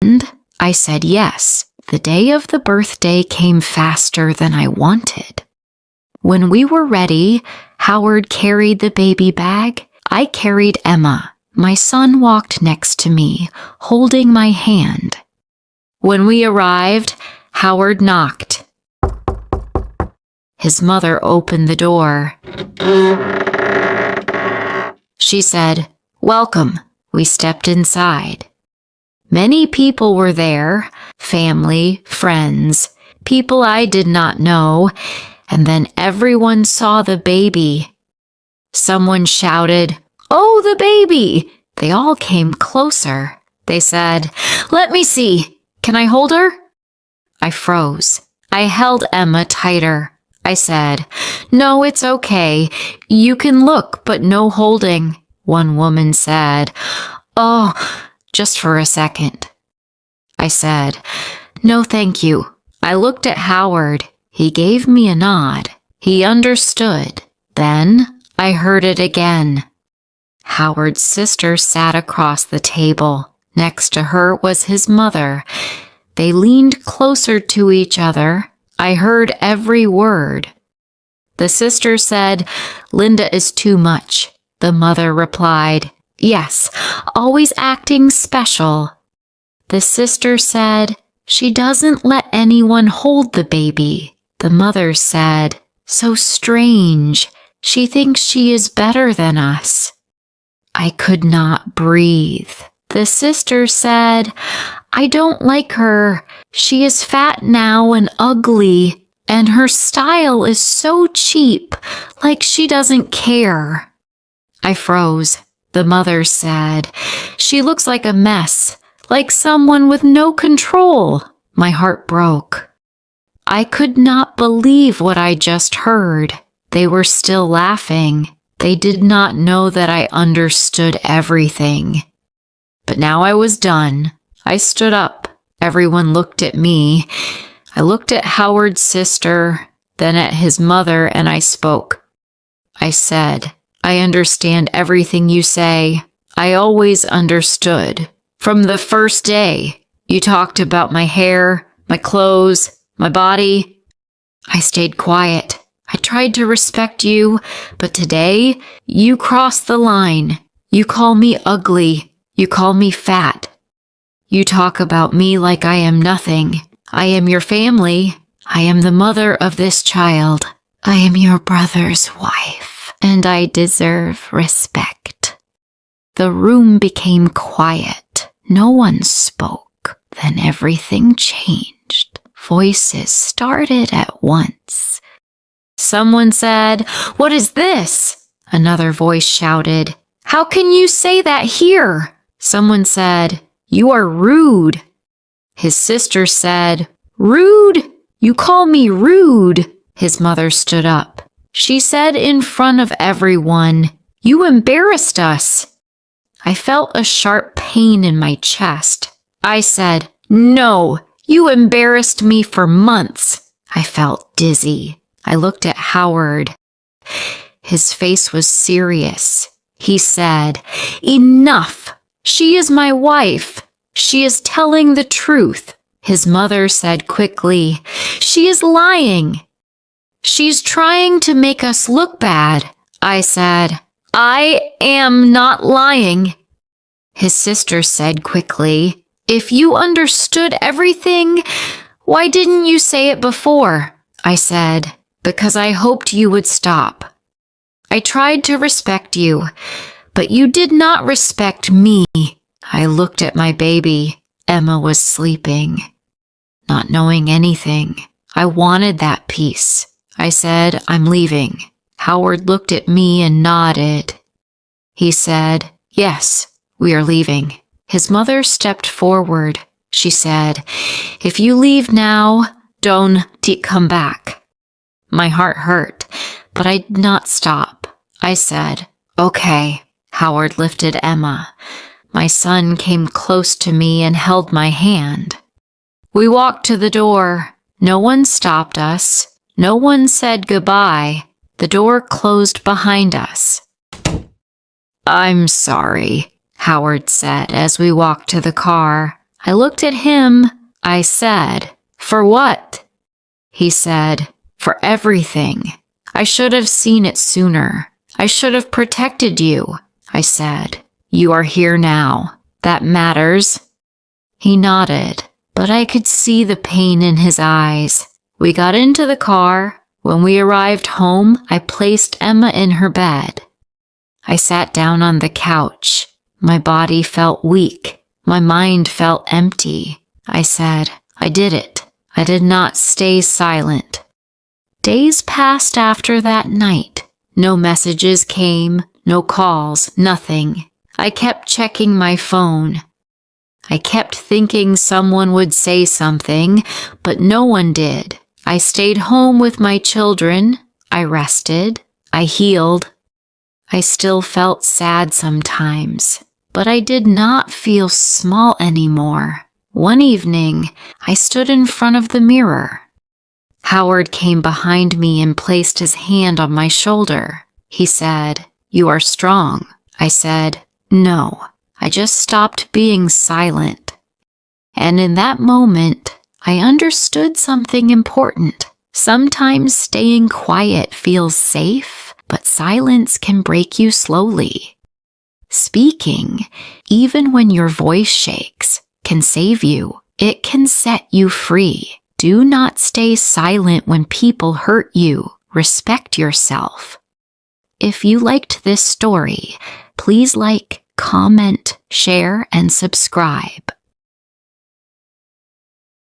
I said yes. The day of the birthday came faster than I wanted. When we were ready, Howard carried the baby bag. I carried Emma. My son walked next to me, holding my hand. When we arrived, Howard knocked. His mother opened the door. She said, "Welcome." We stepped inside. Many people were there, family, friends, people I did not know, and then everyone saw the baby. Someone shouted, "Oh, the baby!" They all came closer. They said, "Let me see. Can I hold her?" I froze. I held Emma tighter. I said, "No, it's okay. You can look, but no holding." One woman said, "Oh, just for a second." I said, "No, thank you." I looked at Howard. He gave me a nod. He understood. Then I heard it again. Howard's sister sat across the table. Next to her was his mother. They leaned closer to each other. I heard every word. The sister said, "Linda is too much." The mother replied, "Yes, always acting special." The sister said, "She doesn't let anyone hold the baby." The mother said, "So strange. She thinks she is better than us." I could not breathe. The sister said, "I don't like her. She is fat now and ugly, and her style is so cheap, like she doesn't care." I froze. The mother said, "She looks like a mess, like someone with no control." My heart broke. I could not believe what I just heard. They were still laughing. They did not know that I understood everything. But now I was done. I stood up. Everyone looked at me. I looked at Howard's sister, then at his mother, and I spoke. I said, "I understand everything you say. I always understood. From the first day, you talked about my hair, my clothes, my body." I stayed quiet. I tried to respect you, but today you crossed the line. You call me ugly. You call me fat. You talk about me like I am nothing. I am your family. I am the mother of this child. I am your brother's wife, and I deserve respect. The room became quiet. No one spoke. Then everything changed. Voices started at once. Someone said, "What is this?" Another voice shouted, "How can you say that here?" Someone said, "You are rude." His sister said, "Rude? You call me rude?" His mother stood up. She said in front of everyone, "You embarrassed us." I felt a sharp pain in my chest. I said, "No, you embarrassed me for months." I felt dizzy. I looked at Howard. His face was serious. He said, "Enough! She is my wife. She is telling the truth." His mother said quickly, "She is lying. She's trying to make us look bad." I said, "I am not lying." His sister said quickly, "If you understood everything, why didn't you say it before?" I said, "Because I hoped you would stop. I tried to respect you, but you did not respect me." I looked at my baby. Emma was sleeping, not knowing anything. I wanted that peace. I said, "I'm leaving." Howard looked at me and nodded. He said, "Yes, we are leaving." His mother stepped forward. She said, "If you leave now, don't come back." My heart hurt, but I did not stop. I said, "Okay." Howard lifted Emma. My son came close to me and held my hand. We walked to the door. No one stopped us. No one said goodbye. The door closed behind us. "I'm sorry," Howard said as we walked to the car. I looked at him. I said, "For what?" He said, "For everything. I should have seen it sooner. I should have protected you." I said, "You are here now. That matters." He nodded, but I could see the pain in his eyes. We got into the car. When we arrived home, I placed Emma in her bed. I sat down on the couch. My body felt weak. My mind felt empty. I said, "I did it. I did not stay silent." Days passed after that night. No messages came, no calls, nothing. I kept checking my phone. I kept thinking someone would say something, but no one did. I stayed home with my children. I rested. I healed. I still felt sad sometimes, but I did not feel small anymore. One evening, I stood in front of the mirror. Howard came behind me and placed his hand on my shoulder. He said, "You are strong." I said, "No, I just stopped being silent." And in that moment, I understood something important. Sometimes staying quiet feels safe, but silence can break you slowly. Speaking, even when your voice shakes, can save you. It can set you free. Do not stay silent when people hurt you. Respect yourself. If you liked this story, please like, comment, share, and subscribe.